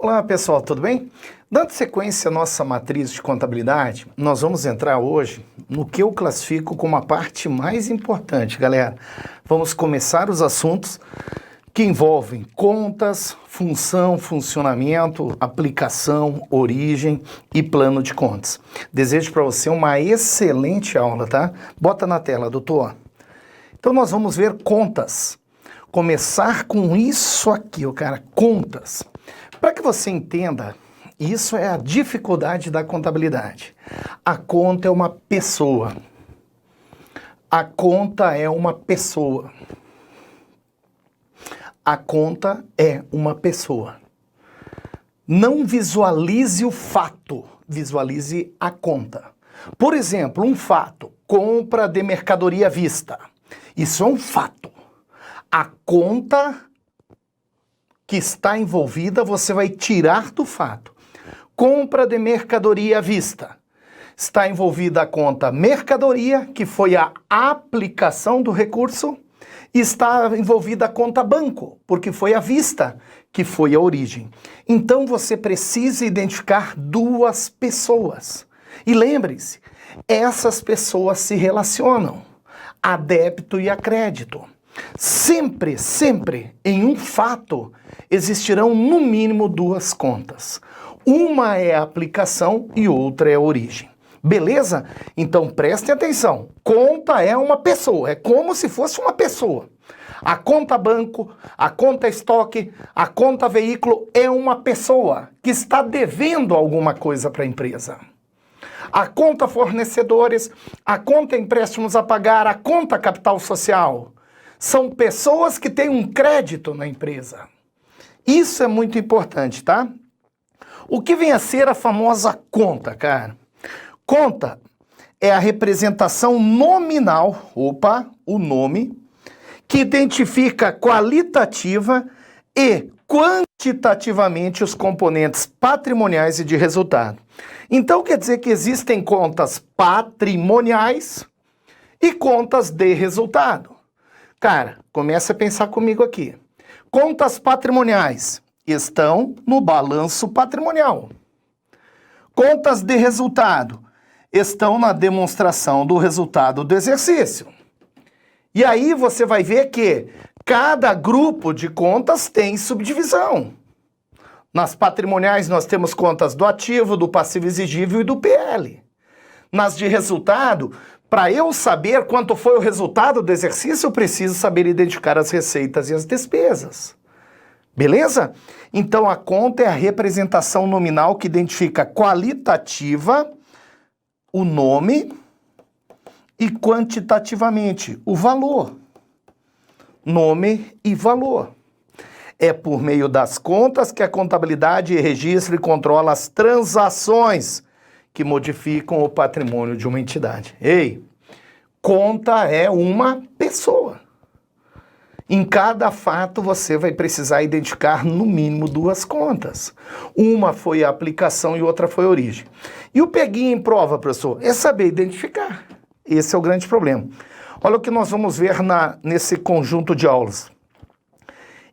Olá pessoal, tudo bem? Dando sequência à nossa matriz de contabilidade, nós vamos entrar hoje no que eu classifico como a parte mais importante, galera. Vamos começar os assuntos que envolvem contas, função, funcionamento, aplicação, origem e plano de contas. Desejo para você uma excelente aula, tá? Bota na tela, doutor. Então nós vamos ver contas. Começar com isso aqui, cara, contas. Para que você entenda, isso é a dificuldade da contabilidade. A conta é uma pessoa. A conta é uma pessoa. A conta é uma pessoa. Não visualize o fato, visualize a conta. Por exemplo, um fato, compra de mercadoria à vista. Isso é um fato. A conta que está envolvida, você vai tirar do fato. Compra de mercadoria à vista. Está envolvida a conta mercadoria, que foi a aplicação do recurso, e está envolvida a conta banco, porque foi à vista, que foi a origem. Então você precisa identificar duas pessoas. E lembre-se, essas pessoas se relacionam a débito e a crédito. Sempre, sempre, em um fato, existirão no mínimo duas contas. Uma é a aplicação e outra é a origem. Beleza? Então prestem atenção. Conta é uma pessoa, é como se fosse uma pessoa. A conta banco, a conta estoque, a conta veículo é uma pessoa que está devendo alguma coisa para a empresa. A conta fornecedores, a conta empréstimos a pagar, a conta capital social. São pessoas que têm um crédito na empresa. Isso é muito importante, tá? O que vem a ser a famosa conta, cara? Conta é a representação nominal, o nome, que identifica qualitativa e quantitativamente os componentes patrimoniais e de resultado. Então quer dizer que existem contas patrimoniais e contas de resultado. Cara, começa a pensar comigo aqui. Contas patrimoniais estão no balanço patrimonial. Contas de resultado estão na demonstração do resultado do exercício. E aí você vai ver que cada grupo de contas tem subdivisão. Nas patrimoniais nós temos contas do ativo, do passivo exigível e do PL. Nas de resultado, para eu saber quanto foi o resultado do exercício, eu preciso saber identificar as receitas e as despesas. Beleza? Então a conta é a representação nominal que identifica qualitativa, o nome, e quantitativamente, o valor. Nome e valor. É por meio das contas que a contabilidade registra e controla as transações que modificam o patrimônio de uma entidade. Ei, conta é uma pessoa. Em cada fato você vai precisar identificar no mínimo duas contas. Uma foi a aplicação e outra foi a origem. E o peguinho em prova, professor, é saber identificar. Esse é o grande problema. Olha o que nós vamos ver nesse conjunto de aulas.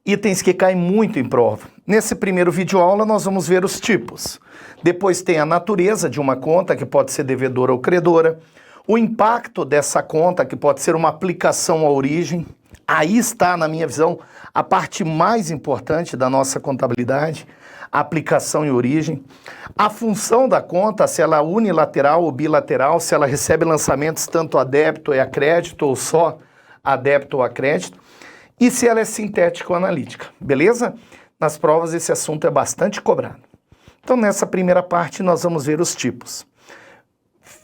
Itens que caem muito em prova. Nesse primeiro vídeo aula nós vamos ver os tipos. Depois tem a natureza de uma conta, que pode ser devedora ou credora. O impacto dessa conta, que pode ser uma aplicação à origem. Aí está, na minha visão, a parte mais importante da nossa contabilidade, a aplicação e origem. A função da conta, se ela é unilateral ou bilateral, se ela recebe lançamentos tanto a débito e a crédito, ou só a débito ou a crédito. E se ela é sintética ou analítica, beleza? Nas provas esse assunto é bastante cobrado. Então nessa primeira parte nós vamos ver os tipos.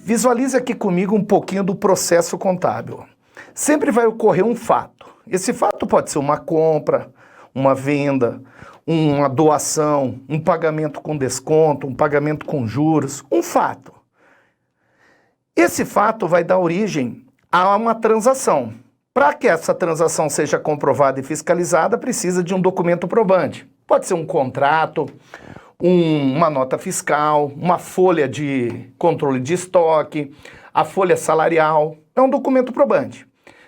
Visualize aqui comigo um pouquinho do processo contábil. Sempre vai ocorrer um fato. Esse fato pode ser uma compra, uma venda, uma doação, um pagamento com desconto, um pagamento com juros, um fato. Esse fato vai dar origem a uma transação. Para que essa transação seja comprovada e fiscalizada, precisa de um documento probante. Pode ser um contrato, uma nota fiscal, uma folha de controle de estoque, a folha salarial. É um documento probante.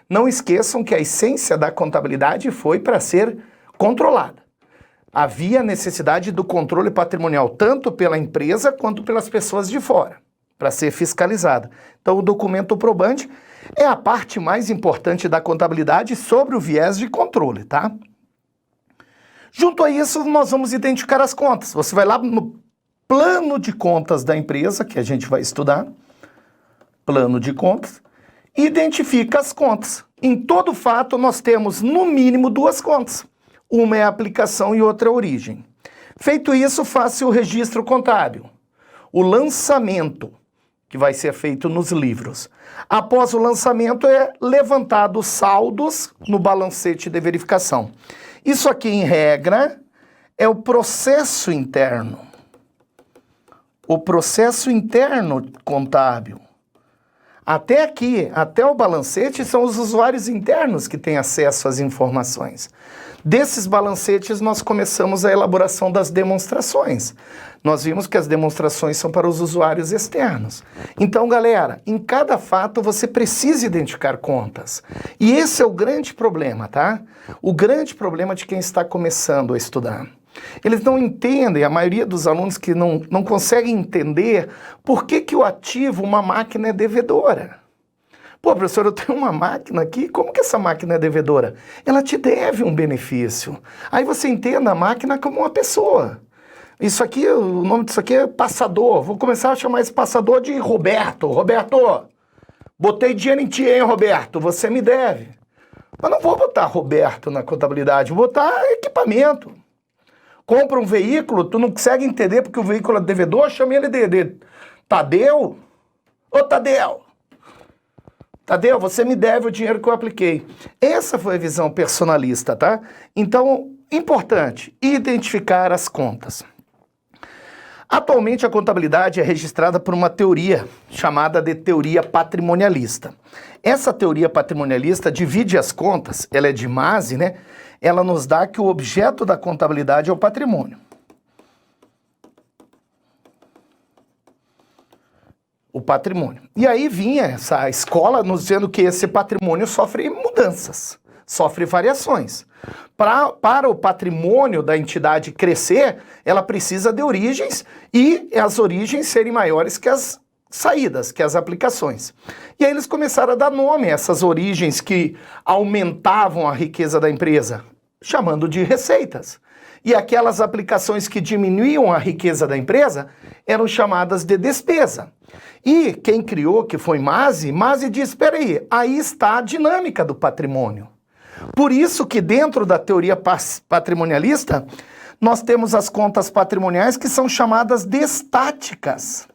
Não esqueçam que a essência da contabilidade foi para ser controlada. havia necessidade do controle patrimonial, tanto pela empresa quanto pelas pessoas de fora, para ser fiscalizada. Então, o documento probante é a parte mais importante da contabilidade sobre o viés de controle, tá? Junto a isso, nós vamos identificar as contas. Você vai lá no plano de contas da empresa, que a gente vai estudar, plano de contas, e identifica as contas. Em todo fato, nós temos, no mínimo, duas contas. Uma é a aplicação e outra é a origem. Feito isso, faça o registro contábil. O lançamento, que vai ser feito nos livros. Após o lançamento, é levantado os saldos no balancete de verificação. Isso aqui, em regra, é o processo interno. O processo interno contábil. Até aqui, até o balancete, são os usuários internos que têm acesso às informações. Desses balancetes, nós começamos a elaboração das demonstrações. Nós vimos que as demonstrações são para os usuários externos. Então, galera, em cada fato você precisa identificar contas. E esse é o grande problema, tá? O grande problema de quem está começando a estudar. Eles não entendem, a maioria dos alunos que não conseguem entender por que o ativo, uma máquina, é devedora. Pô, professor, eu tenho uma máquina aqui, como que essa máquina é devedora? Ela te deve um benefício. Aí você entenda a máquina como uma pessoa. Isso aqui, o nome disso aqui é passador. Vou começar a chamar esse passador de Roberto. Roberto, botei dinheiro em ti, hein, Roberto? Você me deve. Mas não vou botar Roberto na contabilidade, vou botar equipamento. Compra um veículo, tu não consegue entender porque o veículo é devedor, chama ele de Tadeu. Ô, Tadeu! Tadeu, você me deve o dinheiro que eu apliquei. Essa foi a visão personalista, tá? Então, importante, identificar as contas. Atualmente, a contabilidade é registrada por uma teoria chamada de teoria patrimonialista. Essa teoria patrimonialista divide as contas, ela é de Masi, né? Ela nos dá que o objeto da contabilidade é o patrimônio. O patrimônio. E aí vinha essa escola nos dizendo que esse patrimônio sofre mudanças, sofre variações. Para o patrimônio da entidade crescer, ela precisa de origens e as origens serem maiores que as saídas, que as aplicações. E aí eles começaram a dar nome a essas origens que aumentavam a riqueza da empresa, chamando de receitas. E aquelas aplicações que diminuíam a riqueza da empresa eram chamadas de despesa. E quem criou, que foi Masi disse, espera aí está a dinâmica do patrimônio. Por isso que dentro da teoria patrimonialista, nós temos as contas patrimoniais que são chamadas de estáticas.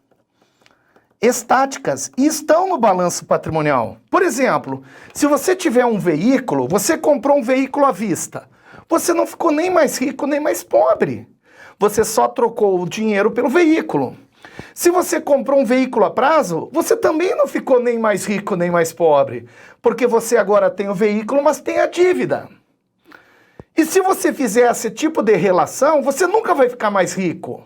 Estáticas, e estão no balanço patrimonial. Por exemplo, se você tiver um veículo, você comprou um veículo à vista, você não ficou nem mais rico nem mais pobre. Você só trocou o dinheiro pelo veículo. Se você comprou um veículo a prazo, você também não ficou nem mais rico nem mais pobre, porque você agora tem o veículo, mas tem a dívida. E se você fizer esse tipo de relação, você nunca vai ficar mais rico.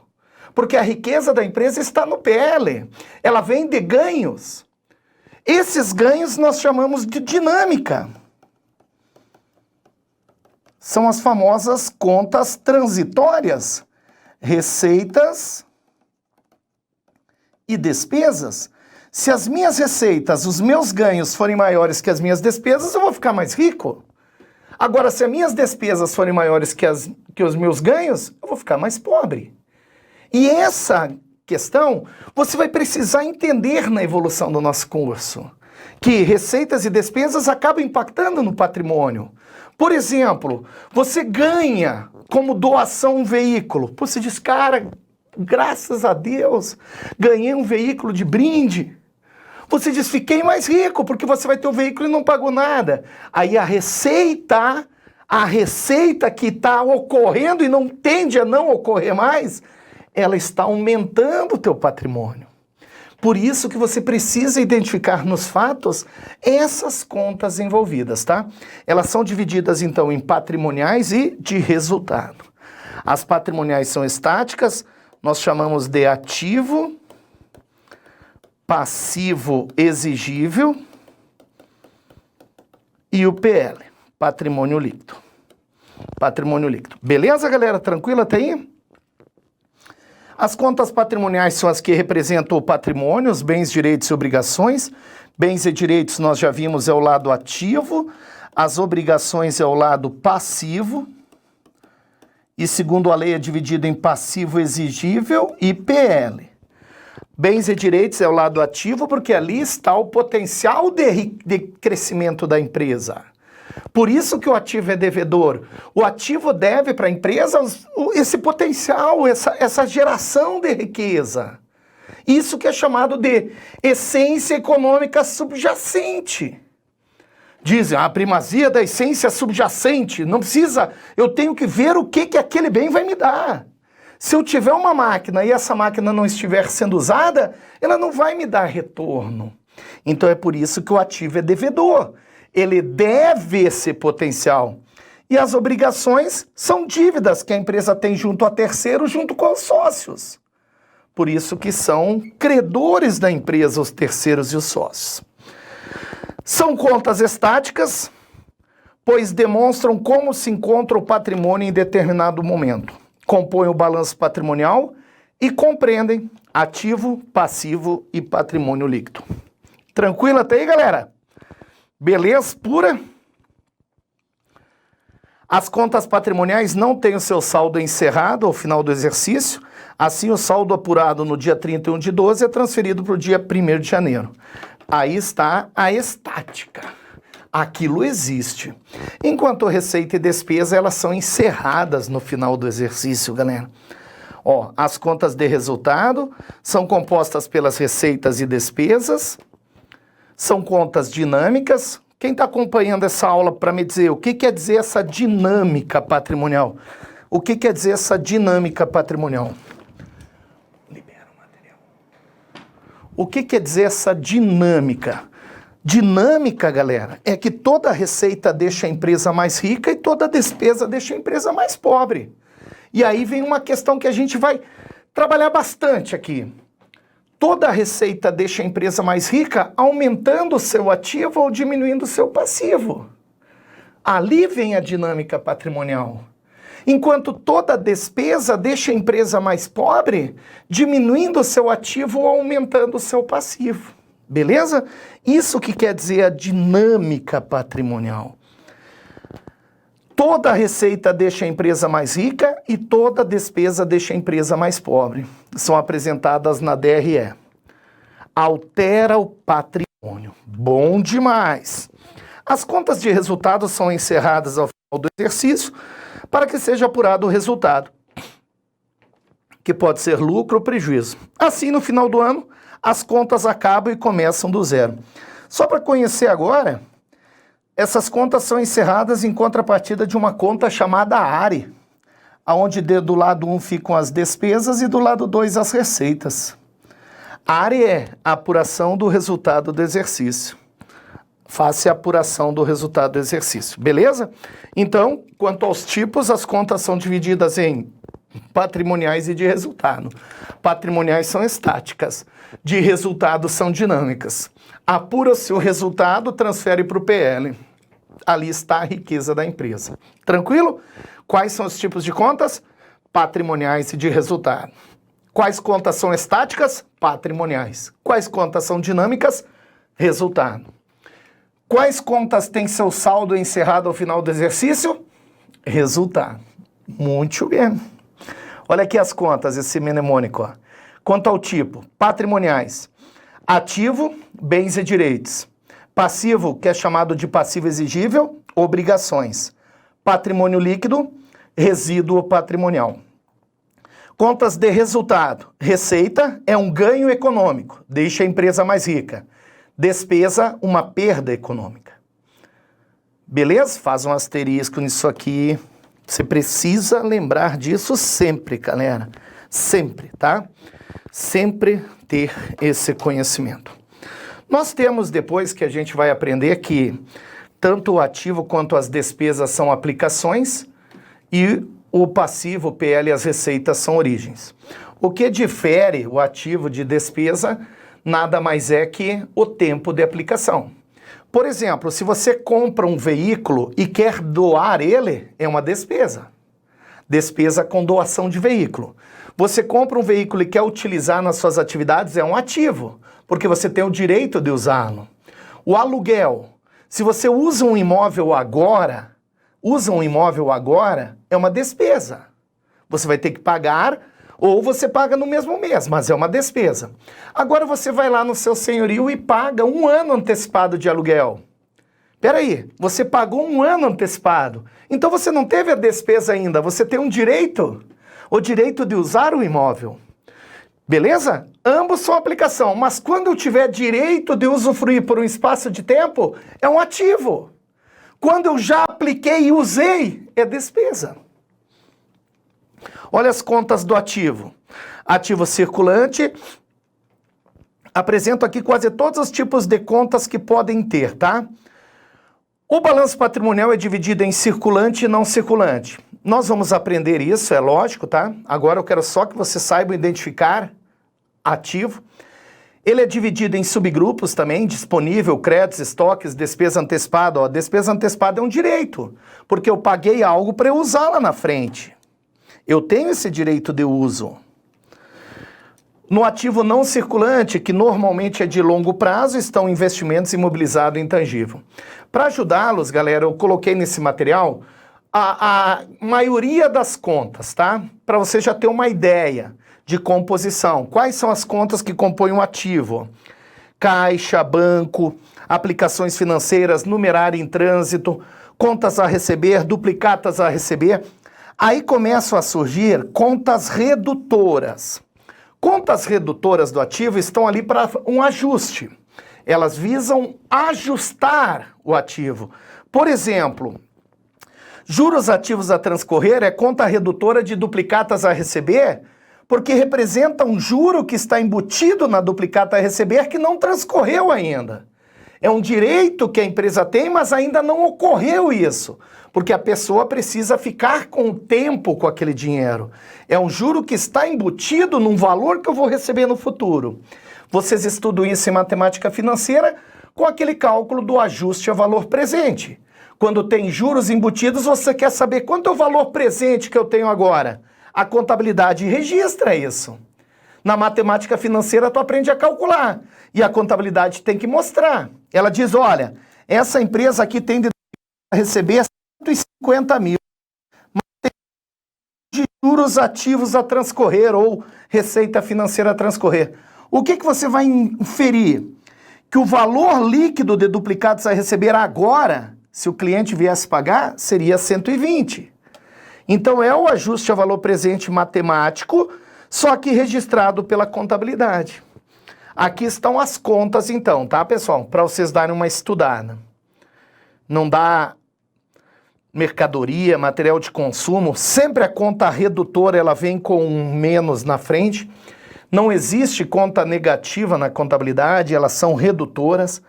Porque a riqueza da empresa está no PL. Ela vem de ganhos. Esses ganhos nós chamamos de dinâmica. São as famosas contas transitórias. Receitas e despesas. Se as minhas receitas, os meus ganhos forem maiores que as minhas despesas, eu vou ficar mais rico. Agora, se as minhas despesas forem maiores que os meus ganhos, eu vou ficar mais pobre. E essa questão você vai precisar entender na evolução do nosso curso, que receitas e despesas acabam impactando no patrimônio. Por exemplo, você ganha como doação um veículo. Você diz, cara, graças a Deus, ganhei um veículo de brinde. Você diz, fiquei mais rico, porque você vai ter o veículo e não pagou nada. Aí a receita que está ocorrendo e não tende a não ocorrer mais, ela está aumentando o teu patrimônio. Por isso que você precisa identificar nos fatos essas contas envolvidas, tá? Elas são divididas, então, em patrimoniais e de resultado. As patrimoniais são estáticas, nós chamamos de ativo, passivo exigível e o PL, patrimônio líquido. patrimônio líquido. Beleza, galera? Tranquilo até aí? As contas patrimoniais são as que representam o patrimônio, os bens, direitos e obrigações. Bens e direitos, nós já vimos, é o lado ativo. As obrigações é o lado passivo. E segundo a lei é dividido em passivo exigível e PL. Bens e direitos é o lado ativo, porque ali está o potencial de crescimento da empresa. Por isso que o ativo é devedor. O ativo deve para a empresa esse potencial, essa geração de riqueza. Isso que é chamado de essência econômica subjacente. Dizem, a primazia da essência subjacente. Não precisa, eu tenho que ver o que aquele bem vai me dar. Se eu tiver uma máquina e essa máquina não estiver sendo usada, ela não vai me dar retorno. Então é por isso que o ativo é devedor. Ele deve esse potencial. E as obrigações são dívidas que a empresa tem junto a terceiro, junto com os sócios. Por isso que são credores da empresa, os terceiros e os sócios. São contas estáticas, pois demonstram como se encontra o patrimônio em determinado momento. Compõem o balanço patrimonial e compreendem ativo, passivo e patrimônio líquido. Tranquilo até aí, galera? Beleza pura? As contas patrimoniais não têm o seu saldo encerrado ao final do exercício, assim o saldo apurado no dia 31/12 é transferido para o dia 1º de janeiro. Aí está a estática. Aquilo existe. Enquanto receita e despesa, elas são encerradas no final do exercício, galera. Ó, as contas de resultado são compostas pelas receitas e despesas, são contas dinâmicas. Quem está acompanhando essa aula para me dizer o que quer dizer essa dinâmica patrimonial? O que quer dizer essa dinâmica patrimonial? Libera o material. O que quer dizer essa dinâmica? Dinâmica, galera, é que toda receita deixa a empresa mais rica e toda despesa deixa a empresa mais pobre. E aí vem uma questão que a gente vai trabalhar bastante aqui. Toda receita deixa a empresa mais rica, aumentando o seu ativo ou diminuindo o seu passivo. Ali vem a dinâmica patrimonial. Enquanto toda despesa deixa a empresa mais pobre, diminuindo o seu ativo ou aumentando o seu passivo. Beleza? Isso que quer dizer a dinâmica patrimonial. Toda receita deixa a empresa mais rica e toda despesa deixa a empresa mais pobre. São apresentadas na DRE. Altera o patrimônio. Bom demais! As contas de resultado são encerradas ao final do exercício para que seja apurado o resultado, que pode ser lucro ou prejuízo. Assim, no final do ano, as contas acabam e começam do zero. Só para conhecer agora, essas contas são encerradas em contrapartida de uma conta chamada ARE, onde do lado 1 ficam as despesas e do lado 2 as receitas. ARE é a apuração do resultado do exercício. Faça a apuração do resultado do exercício, beleza? Então, quanto aos tipos, as contas são divididas em patrimoniais e de resultado. Patrimoniais são estáticas, de resultado são dinâmicas. Apura-se o resultado, transfere para o PL. Ali está a riqueza da empresa. Tranquilo? Quais são os tipos de contas? Patrimoniais e de resultado. Quais contas são estáticas? Patrimoniais. Quais contas são dinâmicas? Resultado. Quais contas têm seu saldo encerrado ao final do exercício? Resultado. Muito bem. Olha aqui as contas, esse mnemônico. Ó. Quanto ao tipo, patrimoniais. Ativo, bens e direitos. Passivo, que é chamado de passivo exigível, obrigações. Patrimônio líquido, resíduo patrimonial. Contas de resultado. Receita é um ganho econômico, deixa a empresa mais rica. Despesa, uma perda econômica. Beleza? Faz um asterisco nisso aqui. Você precisa lembrar disso sempre, galera. Sempre, tá? Sempre ter esse conhecimento. Nós temos depois que a gente vai aprender que tanto o ativo quanto as despesas são aplicações e o passivo, o PL e as receitas são origens. O que difere o ativo de despesa nada mais é que o tempo de aplicação. Por exemplo, se você compra um veículo e quer doar ele, é uma despesa. Despesa com doação de veículo. Você compra um veículo e quer utilizar nas suas atividades, é um ativo, porque você tem o direito de usá-lo. O aluguel. Se você usa um imóvel agora, é uma despesa. Você vai ter que pagar, ou você paga no mesmo mês, mas é uma despesa. Agora você vai lá no seu senhorio e paga 1 ano antecipado de aluguel. Peraí, você pagou 1 ano antecipado, então você não teve a despesa ainda, você tem um direito, o direito de usar o imóvel. Beleza? Ambos são aplicação, mas quando eu tiver direito de usufruir por um espaço de tempo, é um ativo. Quando eu já apliquei e usei, é despesa. Olha as contas do ativo. Ativo circulante. Apresento aqui quase todos os tipos de contas que podem ter, tá? O balanço patrimonial é dividido em circulante e não circulante. Nós vamos aprender isso, é lógico, tá? Agora eu quero só que você saiba identificar ativo. Ele é dividido em subgrupos também, disponível, créditos, estoques, despesa antecipada. Ó, despesa antecipada é um direito, porque eu paguei algo para eu usar lá na frente. Eu tenho esse direito de uso. No ativo não circulante, que normalmente é de longo prazo, estão investimentos imobilizados e intangível. Para ajudá-los, galera, eu coloquei nesse material a maioria das contas, tá? Para você já ter uma ideia de composição. Quais são as contas que compõem um ativo? Caixa, banco, aplicações financeiras, numerário em trânsito, contas a receber, duplicatas a receber. Aí começam a surgir contas redutoras. Contas redutoras do ativo estão ali para um ajuste. Elas visam ajustar o ativo. Por exemplo, juros ativos a transcorrer é conta redutora de duplicatas a receber, porque representa um juro que está embutido na duplicata a receber que não transcorreu ainda. É um direito que a empresa tem, mas ainda não ocorreu isso, porque a pessoa precisa ficar com o tempo com aquele dinheiro. É um juro que está embutido num valor que eu vou receber no futuro. Vocês estudam isso em matemática financeira com aquele cálculo do ajuste a valor presente. Quando tem juros embutidos, você quer saber quanto é o valor presente que eu tenho agora. A contabilidade registra isso. Na matemática financeira, tu aprende a calcular. E a contabilidade tem que mostrar. Ela diz, olha, essa empresa aqui tem de receber 150 mil. Mas tem de juros ativos a transcorrer ou receita financeira a transcorrer. O que você vai inferir? Que o valor líquido de duplicados a receber agora, se o cliente viesse pagar, seria 120. Então é o ajuste a valor presente matemático, só que registrado pela contabilidade. Aqui estão as contas então, tá, pessoal? Para vocês darem uma estudada. Não dá mercadoria, material de consumo, sempre a conta redutora ela vem com um menos na frente. Não existe conta negativa na contabilidade, elas são redutoras.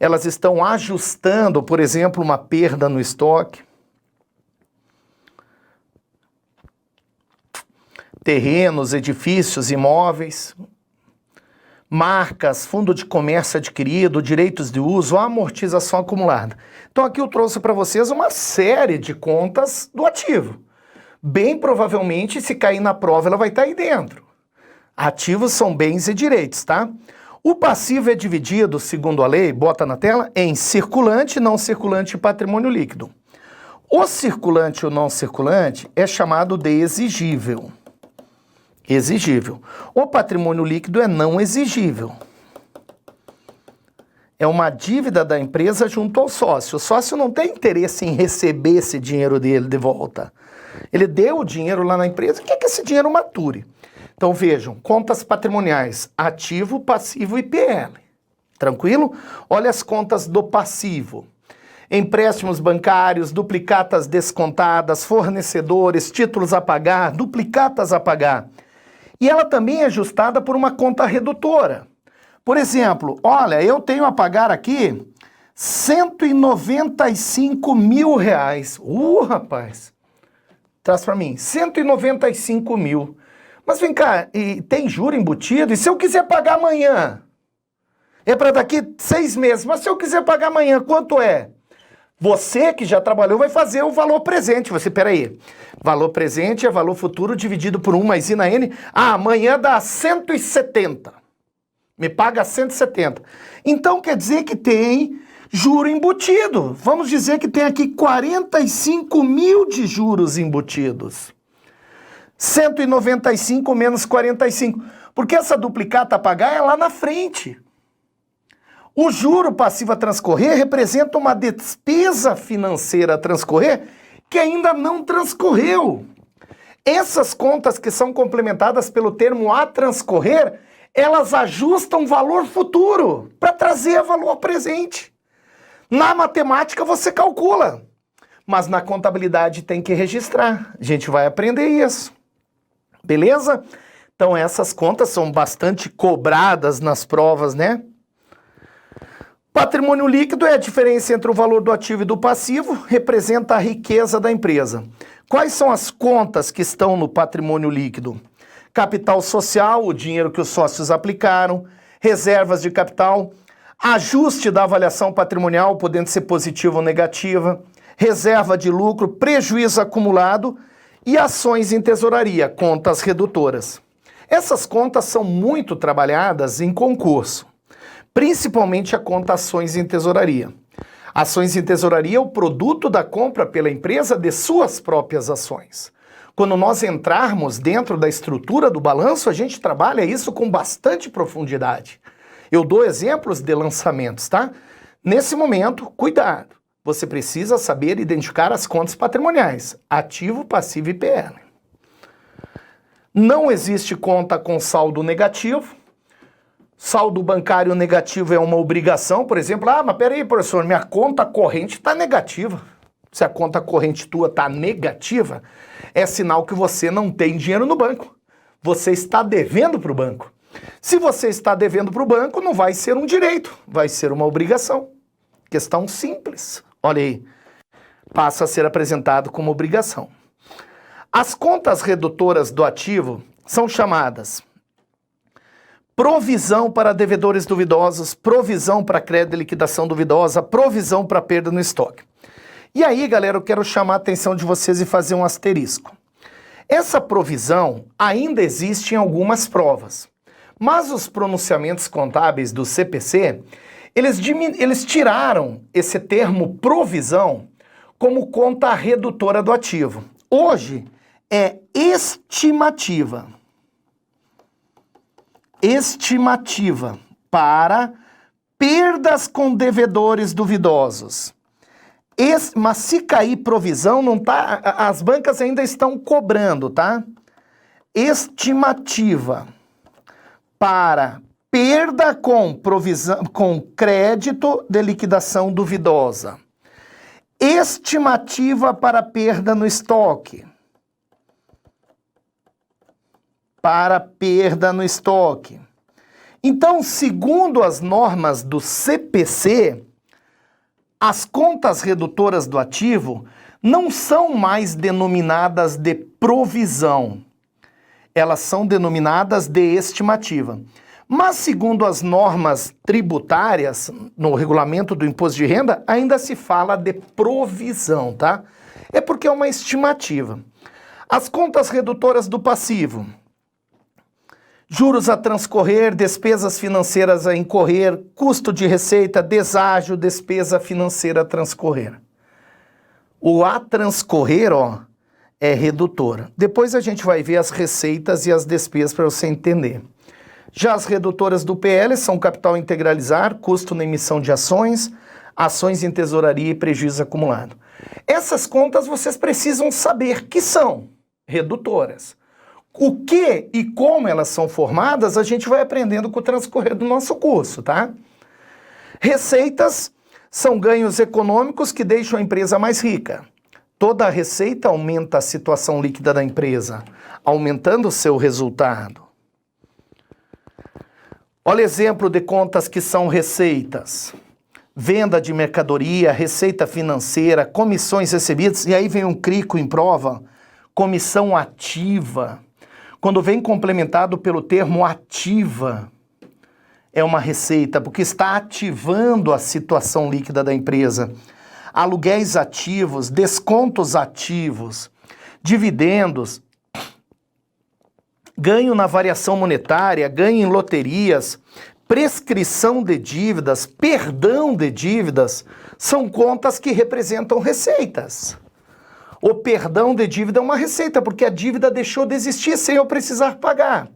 Elas estão ajustando, por exemplo, uma perda no estoque. Terrenos, edifícios, imóveis, marcas, fundo de comércio adquirido, direitos de uso, amortização acumulada. Então aqui eu trouxe para vocês uma série de contas do ativo. Bem provavelmente, se cair na prova, ela vai estar aí dentro. Ativos são bens e direitos, tá? O passivo é dividido, segundo a lei, bota na tela, em circulante, não circulante e patrimônio líquido. O circulante ou não circulante é chamado de exigível. Exigível. O patrimônio líquido é não exigível. É uma dívida da empresa junto ao sócio. O sócio não tem interesse em receber esse dinheiro dele de volta. Ele deu o dinheiro lá na empresa e quer que esse dinheiro mature. Então vejam, contas patrimoniais, ativo, passivo e PL. Tranquilo? Olha as contas do passivo. Empréstimos bancários, duplicatas descontadas, fornecedores, títulos a pagar, duplicatas a pagar. E ela também é ajustada por uma conta redutora. Por exemplo, olha, eu tenho a pagar aqui 195 mil reais. Rapaz, traz para mim, 195 mil. Mas vem cá, e tem juro embutido? E se eu quiser pagar amanhã? É para daqui 6 meses. Mas se eu quiser pagar amanhã, quanto é? Você que já trabalhou vai fazer o valor presente. Você, peraí, valor presente é valor futuro dividido por 1 mais I na N. Ah, amanhã dá 170. Me paga 170. Então quer dizer que tem juro embutido. Vamos dizer que tem aqui 45 mil de juros embutidos. 195 menos 45. Porque essa duplicata a pagar é lá na frente. O juro passivo a transcorrer representa uma despesa financeira a transcorrer que ainda não transcorreu. Essas contas que são complementadas pelo termo a transcorrer, elas ajustam valor futuro para trazer valor presente. Na matemática você calcula, mas na contabilidade tem que registrar. A gente vai aprender isso. Beleza? Então essas contas são bastante cobradas nas provas, né? Patrimônio líquido é a diferença entre o valor do ativo e do passivo, representa a riqueza da empresa. Quais são as contas que estão no patrimônio líquido? Capital social, o dinheiro que os sócios aplicaram, reservas de capital, ajuste da avaliação patrimonial, podendo ser positiva ou negativa, reserva de lucro, prejuízo acumulado e ações em tesouraria, contas redutoras. Essas contas são muito trabalhadas em concurso, principalmente a conta ações em tesouraria. Ações em tesouraria é o produto da compra pela empresa de suas próprias ações. Quando nós entrarmos dentro da estrutura do balanço, a gente trabalha isso com bastante profundidade. Eu dou exemplos de lançamentos, tá? Nesse momento, cuidado. Você precisa saber identificar as contas patrimoniais, ativo, passivo e PL. Não existe conta com saldo negativo. Saldo bancário negativo é uma obrigação, por exemplo. Ah, mas peraí, professor, minha conta corrente está negativa. Se a conta corrente tua está negativa, é sinal que você não tem dinheiro no banco. Você está devendo para o banco. Se você está devendo para o banco, não vai ser um direito, vai ser uma obrigação. Questão simples. Olha aí, passa a ser apresentado como obrigação. As contas redutoras do ativo são chamadas provisão para devedores duvidosos, provisão para crédito e liquidação duvidosa, provisão para perda no estoque. E aí, galera, eu quero chamar a atenção de vocês e fazer um asterisco. Essa provisão ainda existe em algumas provas, mas os pronunciamentos contábeis do CPC, eles tiraram esse termo provisão como conta redutora do ativo. Hoje é estimativa. Estimativa para perdas com devedores duvidosos. Mas se cair provisão, não tá, as bancas ainda estão cobrando, tá? Estimativa para perda com provisão, com crédito de liquidação duvidosa. Estimativa para perda no estoque. Para perda no estoque. Então, segundo as normas do CPC, as contas redutoras do ativo não são mais denominadas de provisão. Elas são denominadas de estimativa. Mas, segundo as normas tributárias, no regulamento do imposto de renda, ainda se fala de provisão, tá? É porque é uma estimativa. As contas redutoras do passivo: juros a transcorrer, despesas financeiras a incorrer, custo de receita, deságio, despesa financeira a transcorrer. O a transcorrer, ó, é redutora. Depois a gente vai ver as receitas e as despesas para você entender. Já as redutoras do PL são capital integralizar, custo na emissão de ações, ações em tesouraria e prejuízo acumulado. Essas contas vocês precisam saber que são redutoras. O que e como elas são formadas, a gente vai aprendendo com o transcorrer do nosso curso, tá? Receitas são ganhos econômicos que deixam a empresa mais rica. Toda receita aumenta a situação líquida da empresa, aumentando o seu resultado. Olha exemplo de contas que são receitas. Venda de mercadoria, receita financeira, comissões recebidas, e aí vem um crico em prova, comissão ativa. Quando vem complementado pelo termo ativa, é uma receita, porque está ativando a situação líquida da empresa. Aluguéis ativos, descontos ativos, dividendos, ganho na variação monetária, ganho em loterias, prescrição de dívidas, perdão de dívidas, são contas que representam receitas. O perdão de dívida é uma receita, porque a dívida deixou de existir sem eu precisar pagar.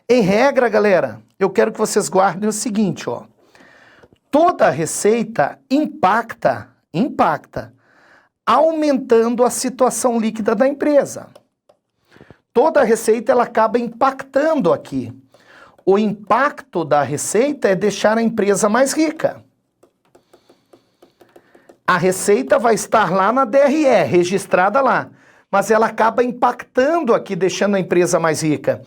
Em regra, galera, eu quero que vocês guardem o seguinte, ó. Toda receita impacta, aumentando a situação líquida da empresa. Toda receita, ela acaba impactando aqui. O impacto da receita é deixar a empresa mais rica. A receita vai estar lá na DRE, registrada lá, mas ela acaba impactando aqui, deixando a empresa mais rica.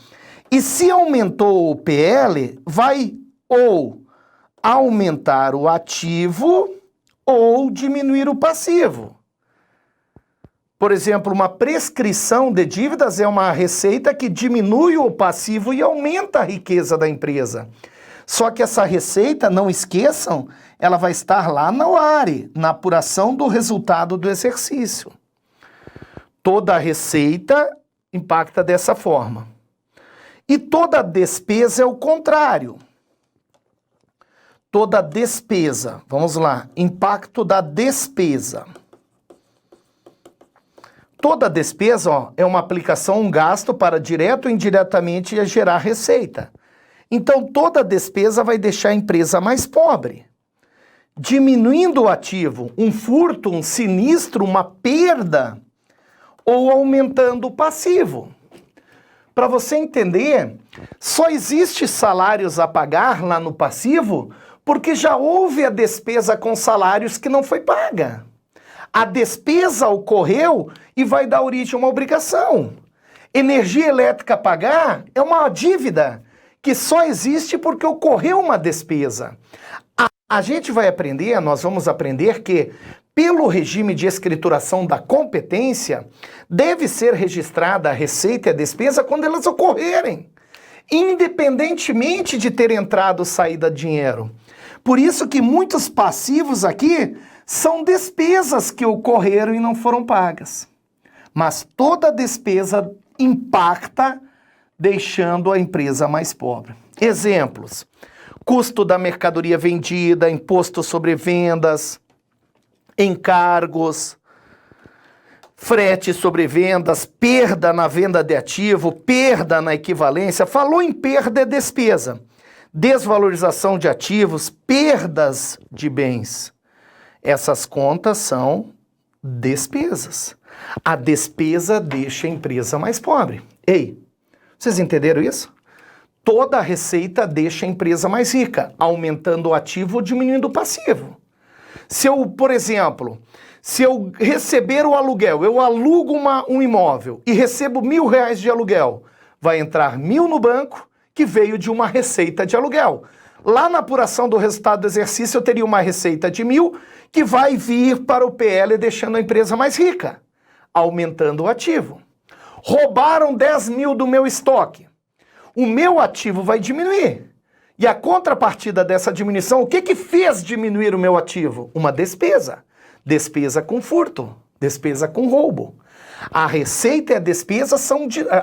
E se aumentou o PL, vai ou aumentar o ativo ou diminuir o passivo. Por exemplo, uma prescrição de dívidas é uma receita que diminui o passivo e aumenta a riqueza da empresa. Só que essa receita, não esqueçam, ela vai estar lá no ARE, na apuração do resultado do exercício. Toda receita impacta dessa forma. E toda despesa é o contrário. Toda despesa, vamos lá, impacto da despesa. Toda despesa, ó, é uma aplicação, um gasto para direto ou indiretamente gerar receita. Então, toda despesa vai deixar a empresa mais pobre. Diminuindo o ativo, um furto, um sinistro, uma perda, ou aumentando o passivo. Para você entender, só existe salários a pagar lá no passivo porque já houve a despesa com salários que não foi paga. A despesa ocorreu e vai dar origem a uma obrigação. Energia elétrica a pagar é uma dívida que só existe porque ocorreu uma despesa. A gente vai aprender, nós vamos aprender que, pelo regime de escrituração da competência, deve ser registrada a receita e a despesa quando elas ocorrerem, independentemente de ter entrado ou saído dinheiro. Por isso que muitos passivos aqui são despesas que ocorreram e não foram pagas. Mas toda despesa impacta, deixando a empresa mais pobre. Exemplos: custo da mercadoria vendida, imposto sobre vendas, encargos, frete sobre vendas, perda na venda de ativo, perda na equivalência. Falou em perda é despesa. Desvalorização de ativos, perdas de bens. Essas contas são despesas. A despesa deixa a empresa mais pobre. Ei, vocês entenderam isso? Toda a receita deixa a empresa mais rica, aumentando o ativo ou diminuindo o passivo. Se eu, por exemplo, se eu receber o aluguel, eu alugo um imóvel e recebo R$1.000 de aluguel, vai entrar R$1.000 no banco que veio de uma receita de aluguel. Lá na apuração do resultado do exercício eu teria uma receita de R$1.000 que vai vir para o PL deixando a empresa mais rica, aumentando o ativo. Roubaram R$10.000 do meu estoque. O meu ativo vai diminuir. E a contrapartida dessa diminuição, o que fez diminuir o meu ativo? Uma despesa. Despesa com furto, despesa com roubo. A receita e a despesa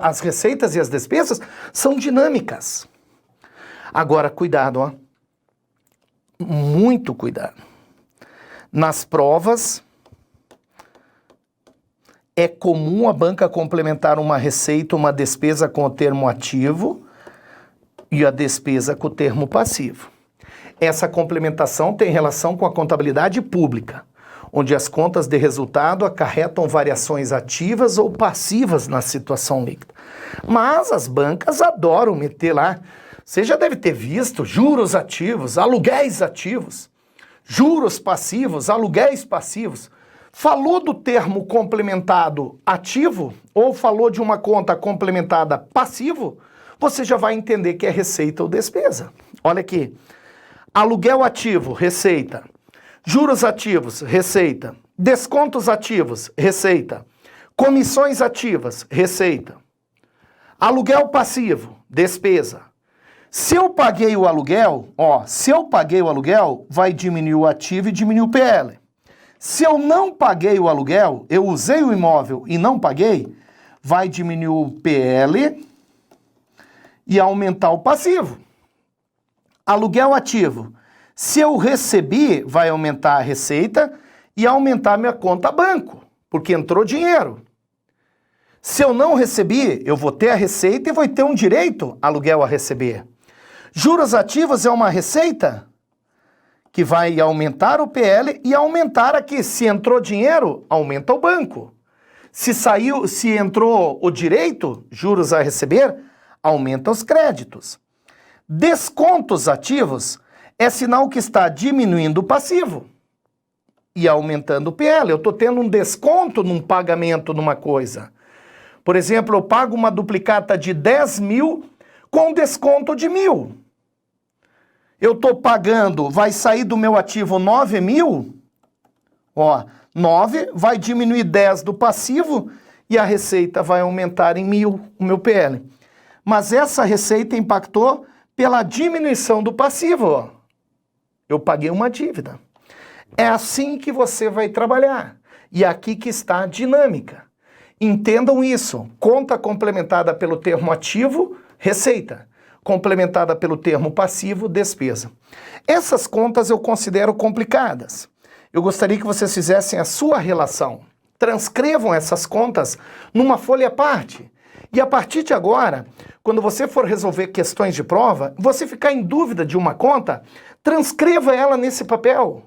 as receitas e as despesas são dinâmicas. Agora, cuidado, ó. Muito cuidado. Nas provas, é comum a banca complementar uma receita, uma despesa com o termo ativo e a despesa com o termo passivo. Essa complementação tem relação com a contabilidade pública, onde as contas de resultado acarretam variações ativas ou passivas na situação líquida. Mas as bancas adoram meter lá. Você já deve ter visto juros ativos, aluguéis ativos, juros passivos, aluguéis passivos. Falou do termo complementado ativo ou falou de uma conta complementada passivo, você já vai entender que é receita ou despesa. Olha aqui. Aluguel ativo, receita. Juros ativos, receita. Descontos ativos, receita. Comissões ativas, receita. Aluguel passivo, despesa. Se eu paguei o aluguel, ó, se eu paguei o aluguel, vai diminuir o ativo e diminuir o PL. Se eu não paguei o aluguel, eu usei o imóvel e não paguei, vai diminuir o PL e aumentar o passivo. Aluguel ativo. Se eu recebi, vai aumentar a receita e aumentar minha conta banco, porque entrou dinheiro. Se eu não recebi, eu vou ter a receita e vou ter um direito aluguel a receber. Juros ativos é uma receita que vai aumentar o PL e aumentar aqui. Se entrou dinheiro, aumenta o banco. Se entrou o direito, juros a receber, aumenta os créditos. Descontos ativos é sinal que está diminuindo o passivo e aumentando o PL. Eu estou tendo um desconto num pagamento numa coisa. Por exemplo, eu pago uma duplicata de 10 mil com desconto de 1.000. Eu estou pagando, vai sair do meu ativo 9 mil, ó, 9 vai diminuir 10 do passivo e a receita vai aumentar em 1.000 o meu PL. Mas essa receita impactou pela diminuição do passivo, ó. Eu paguei uma dívida. É assim que você vai trabalhar. E aqui que está a dinâmica. Entendam isso. Conta complementada pelo termo ativo, receita. Complementada pelo termo passivo, despesa. Essas contas eu considero complicadas. Eu gostaria que vocês fizessem a sua relação. Transcrevam essas contas numa folha à parte. E a partir de agora, quando você for resolver questões de prova, você ficar em dúvida de uma conta, transcreva ela nesse papel.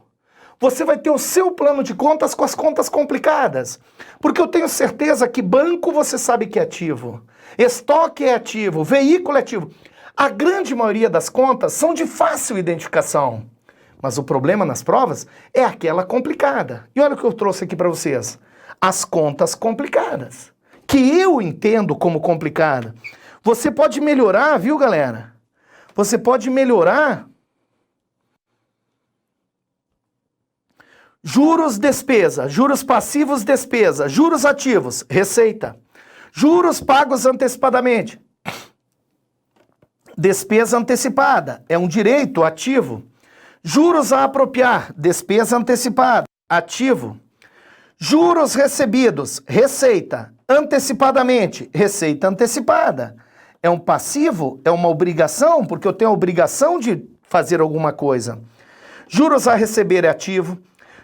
Você vai ter o seu plano de contas com as contas complicadas. Porque eu tenho certeza que banco você sabe que é ativo. Estoque é ativo, veículo é ativo. A grande maioria das contas são de fácil identificação. Mas o problema nas provas é aquela complicada. E olha o que eu trouxe aqui para vocês. As contas complicadas. Que eu entendo como complicada. Você pode melhorar, viu, galera? Você pode melhorar. Juros, despesa. Juros passivos, despesa. Juros ativos, receita. Juros pagos antecipadamente. Despesa antecipada, é um direito ativo. Juros a apropriar, despesa antecipada, ativo. Juros recebidos, receita, antecipadamente, receita antecipada. É um passivo, é uma obrigação, porque eu tenho a obrigação de fazer alguma coisa. Juros a receber é ativo,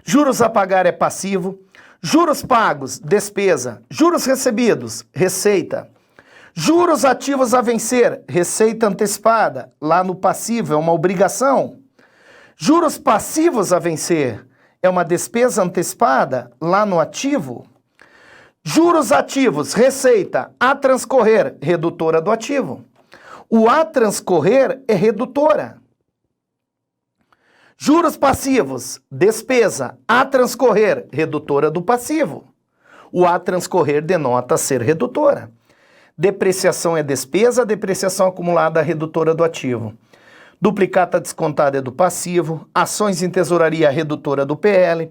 juros a pagar é passivo, juros pagos, despesa, juros recebidos, receita. Juros ativos a vencer, receita antecipada, lá no passivo é uma obrigação. Juros passivos a vencer, é uma despesa antecipada, lá no ativo. Juros ativos, receita, a transcorrer, redutora do ativo. O a transcorrer é redutora. Juros passivos, despesa, a transcorrer, redutora do passivo. O a transcorrer denota ser redutora. Depreciação é despesa, depreciação acumulada redutora do ativo. Duplicata descontada é do passivo, ações em tesouraria redutora do PL,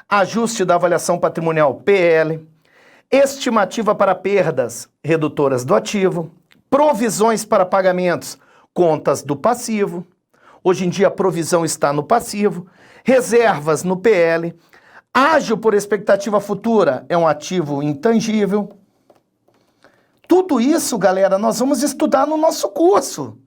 ajuste da avaliação patrimonial PL, estimativa para perdas redutoras do ativo, provisões para pagamentos contas do passivo, hoje em dia a provisão está no passivo, reservas no PL, ágio por expectativa futura é um ativo intangível. Tudo isso, galera, nós vamos estudar no nosso curso.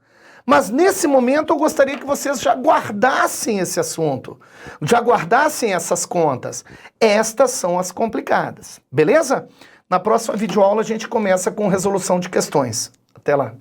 Mas nesse momento eu gostaria que vocês já guardassem esse assunto, já guardassem essas contas. Estas são as complicadas, beleza? Na próxima videoaula a gente começa com resolução de questões. Até lá.